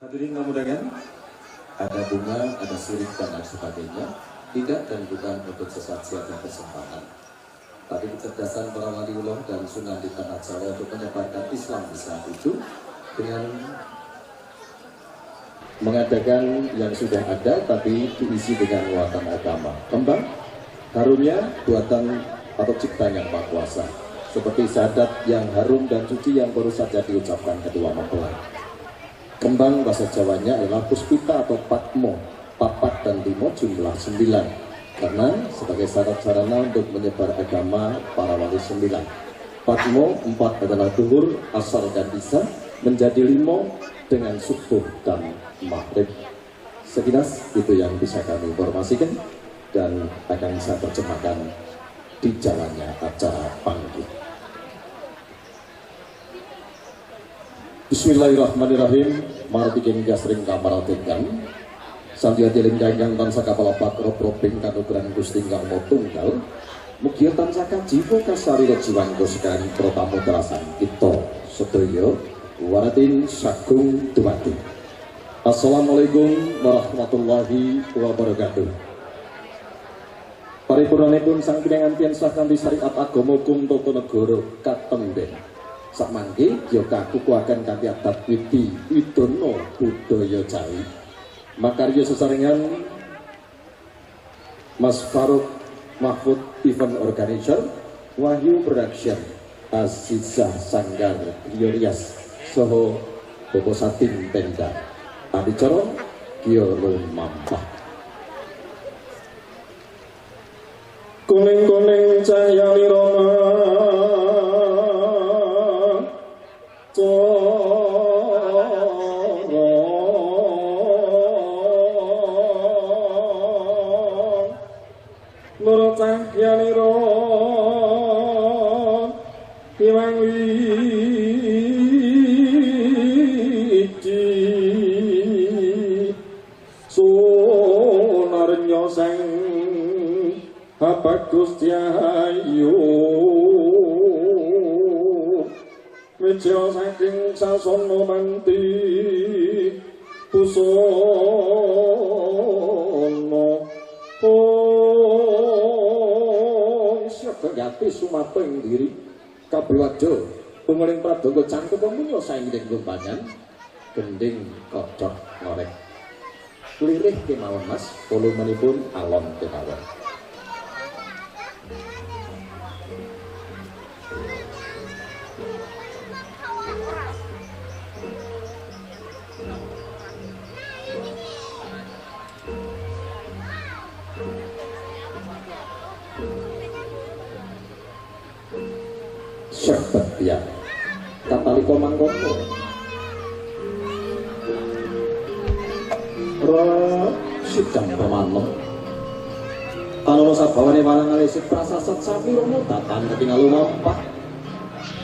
Hadirin tamu undangan, ada bunga, ada sirih dan lain sebagainya, tidak dan bukan untuk sesajian dan kesempatan. Tapi kecerdasan para waliullah dan sunan di tanah Jawa untuk menyebarkan Islam di saat itu dengan mengadakan yang sudah ada tapi diisi dengan muatan agama. Kembang, karunia, buatan atau ciptaan yang Maha Kuasa, seperti syahadat yang harum dan suci yang baru saja diucapkan kedua mempelai. Kembang bahasa Jawanya adalah puspita atau patmo, papat dan limo jumlah 9, karena sebagai syarat sarana untuk menyebar agama para wali 9. Patmo 4 adalah duhur, asar dan isya, menjadi 5 dengan subuh dan maghrib. Sekilas itu yang bisa kami informasikan dan akan saya terjemahkan di jalannya acara panggil. Bismillahirrahmanirrahim. Maratikin gasring kamaratekan santiati lingkang tansah kapal pakro proping kanugrahan Gusti Kang Tunggal. Mugia tansah kajiwa kasarira jiwangga sekali protamu terasan kita sedaya waratin sagung dumadi. Assalamualaikum warahmatullahi wabarakatuh. Paripurnanipun sang pinangantian sakanthi syariat agama hukum tata negara katemben. Sakmangke ya kakukuhaken kanthi adat widi widana budaya Jawi. Makarya sesarengan Mas Faruk Mahfud Event Organizer, Wahyu Production, Azizah Sanggar Glorias Soho Bobo Satin Penda Adicara Kioro Mampah. Kuning-kuning cahya lirama nur cahya liro iwang wiji sunarnya sang bagus cahayu meja saking sasana manti pusana Gati sumapeng diri kabriwajo penguling pradonga cangkem pemunya sainging lumpangan gending kocok ngorek lirih kemawon mas volumenipun alon kemawon. Syahbat ya kataliko mangkono sidang pamanem tanono sabawane marang alisik prasasat sami romo tatan ketinggal lumampah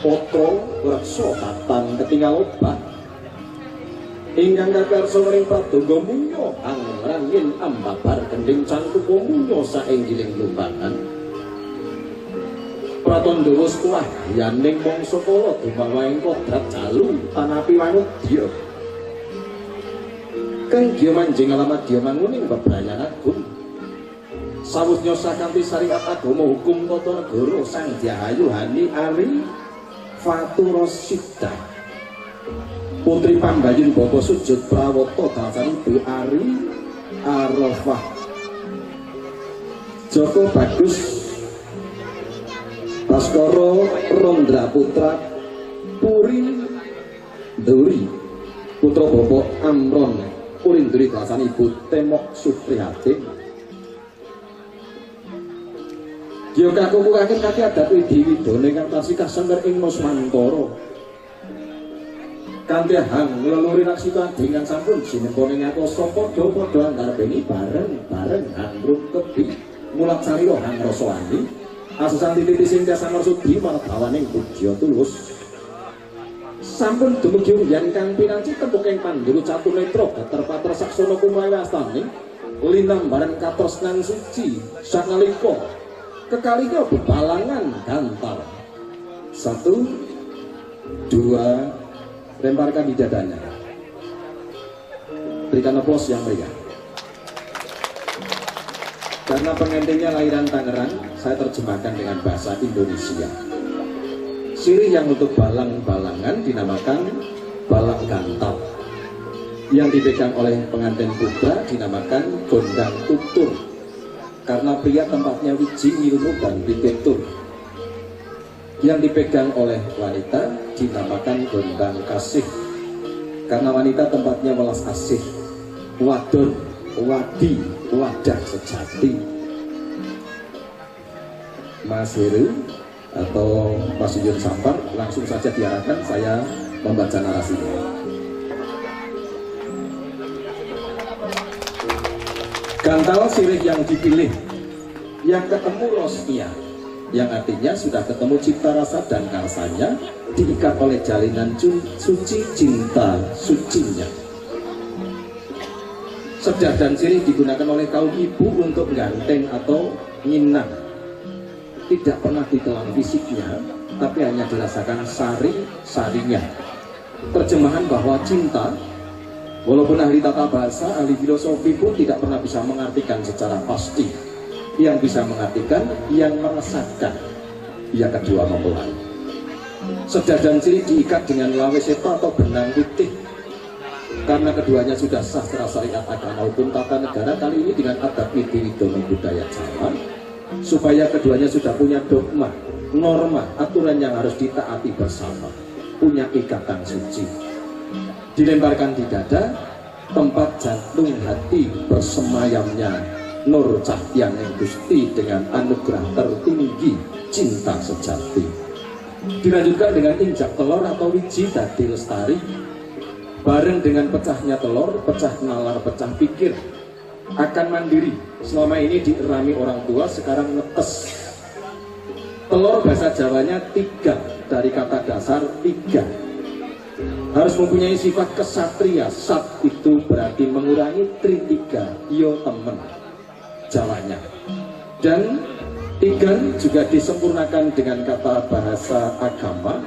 potro reksa tatan ketinggal obat ingkang kakarsa maring pradonga munyo angrangin ambabar gending cangkup munyo saenggiling lumbangan Praton Dawa sekolah yaning mangsa kala dumawahing kodrat jalu tanapi wanudya kang dia manjing alamat dia manguning bebrayan agung sawusnya sakanthi syariat agama hukum tata negara sang Dyahayu Hani Ari Faturosida putri pambayun Bapa Sujud Prawata dalsan Ibu Ari Arafah Joko Bagus Baskara Rondra Putra Puri Duri putra Bapak Amron Purindri kelasan Ibu Temok Suprihatin Dia kakukuhaken kanthi adat widi widone kang tasih kasengker ing Nuswantara kanthi hang leluri naksita dengan sampun sinempone ngakoso padha-padha antarepeni bareng-bareng handruk kebi mulat sarira hang rasa wani asusan tititi sing dasar sudi marbawaning puja tulus sampun dumugi yen kang pinanci tempuking panduru catunetra gater patra saksana kumayastani linambaran katresnan suci sanalika kekalika bebalangan gantar 1 2 lemparkan di dadanya. Berikan aplaus yang meriah. Karena pengantinnya lahiran Tangerang, saya terjemahkan dengan bahasa Indonesia. Sirih yang untuk balang-balangan dinamakan balang gantal. Yang dipegang oleh pengantin putra dinamakan gondang tutur. Karena pria tempatnya wiji, ilmu, dan pitutur. Yang dipegang oleh wanita dinamakan gondang kasih. Karena wanita tempatnya welas asih. Wadon, wadi, wadah sejati. Mas Heru atau Mas Yun Sampar, langsung saja diarahkan saya membaca narasinya. Gantal sirih yang dipilih, yang ketemu rosnia, yang artinya sudah ketemu cipta rasa dan karsanya, diikat oleh jalinan suci cinta sucinya. Sedah dan sirih digunakan oleh kaum ibu untuk ganteng atau nginang. Tidak pernah ditelan fisiknya, tapi hanya dirasakan sari-sarinya. Terjemahan bahwa cinta, walaupun ahli tata bahasa, ahli filosofi pun tidak pernah bisa mengartikan secara pasti. Yang bisa mengartikan, yang merasakan. Ia kedua mempelai. Sedah dan sirih diikat dengan lawe seto atau benang putih. Karena keduanya sudah sah secara syariat agama maupun tata negara, kali ini dengan adat widodo budaya Jawa, supaya keduanya sudah punya dogma, norma, aturan yang harus ditaati bersama, punya ikatan suci. Dilemparkan di dada, tempat jantung hati bersemayamnya nur cahya Gusti dengan anugerah tertinggi cinta sejati. Dilanjutkan dengan injak telur atau wiji dadi lestari. Bareng dengan pecahnya telur, pecah nalar, pecah pikir, akan mandiri. Selama ini dierami orang tua, sekarang netes. Telur bahasa Jawanya 3, dari kata dasar 3. Harus mempunyai sifat kesatria. Sat itu berarti mengurangi, tri 3, yo temen Jawanya. Dan 3 juga disempurnakan dengan kata bahasa agama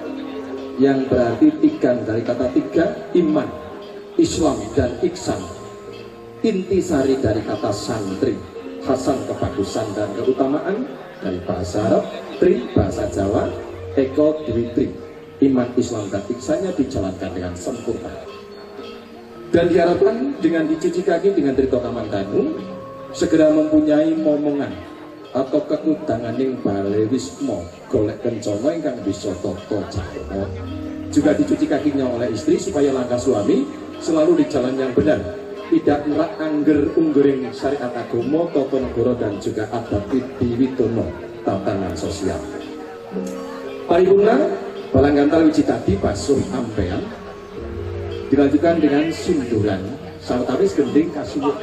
yang berarti 3 dari kata 3, iman, Islam, dan iksan. Intisari dari kata santri, hasan kebagusan dan keutamaan dari bahasa Arab, tri bahasa Jawa, eko diwitri, iman, Islam, dan iksannya dijalankan dengan sempurna. Dan diharapkan dengan dicuci kaki dengan Trito Kamandanu segera mempunyai momongan atau kekudanganing balewismo golek kencono ingkang bisa tata carana. Juga dicuci kakinya oleh istri supaya langkah suami selalu di jalan yang benar, tidak merak angger unggering syariat agama, tata negara, dan juga adat widodo tatanan sosial. Paripurna balang gantal wiji tadi basuh ampean, dilanjutkan dengan sinduran sawetawis gending kasuwuk.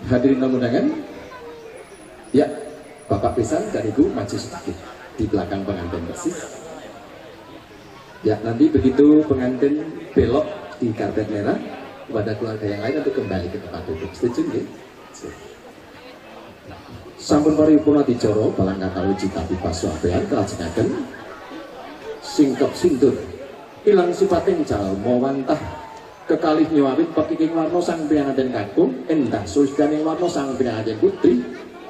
Hadirin tamu undangan, ya, Bapak Pisan dan Ibu maju sedikit di belakang pengantin persis. Ya, nanti begitu pengantin belok di karpet merah, kepada keluarga yang lain untuk kembali ke tempat duduk. Setuju nggih? Sampun paripurna dicara balang gantal wiji tadi basuh ampean kelajengaken singkep sindur ilang sipating jalma wantah kekalih nyuwawit pekiking warna sang pinanganten kakung endah susdaning warna sang pinanganten putri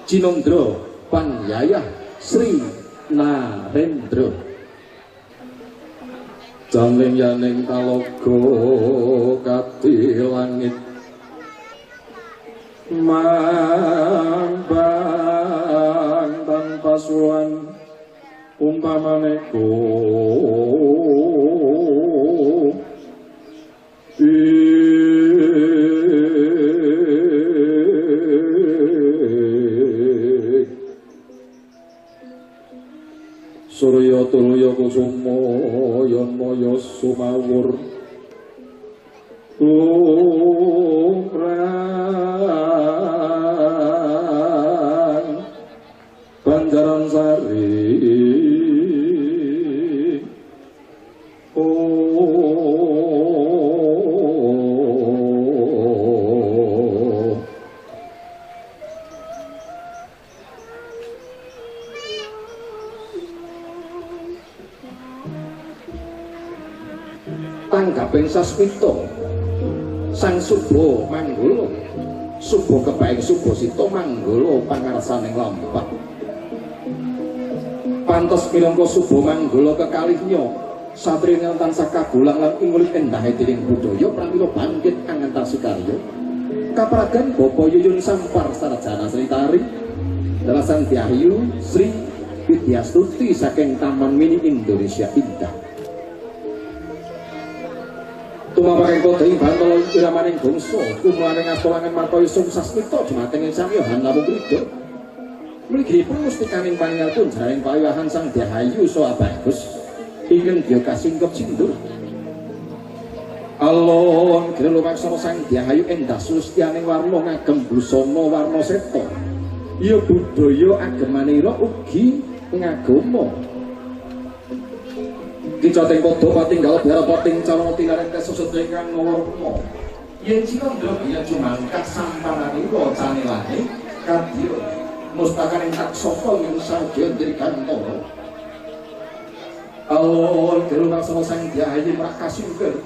Jinondro Panyayah Sri Narendra Jamling yaning kalogo kati langit mambang tanpa suan umpamaneko Surya tulya kusuma yan maya sumawur lumrang Banjaran Sari tanggaping sasmita Sang Subo Manggolo, Subo kebaing Subo Sito Manggolo pangarsaning lampah. Pantos minangka Subo Manggolo kekalihnya satriya tansah kagulang lan ingulih endahe dening budaya pramila bangkit angantar sikarya. Kapragan Bapa Yuyun Sampar Sarjana Sri Tari Dalasan Diayu Sri Widyastuti saking Taman Mini Indonesia Indah. Tumapake kodhe bantol iramaning bangsa kumulaning astolangan markaya sungsasmita jumateng sami hanawung krida. Mliginipun mustikaning pangingatipun jaring pawiwahan Sang Diayu saha bagus ingkang dia kasingkep sindur. Alon kira lumaksana Sang Diayu endah sustianing warna ngagem busana warna seta. Ya budaya agemanira ugi ngagama. Kicating padha patinggal barapating calana tinarek kesusut ingkang mawarna. Yen Cindra ya jumangkat sampananira canelane kadya mustakaning taksaka ing sadya dirikantara. Alon kira lumaksana Sang Diayu prakasungker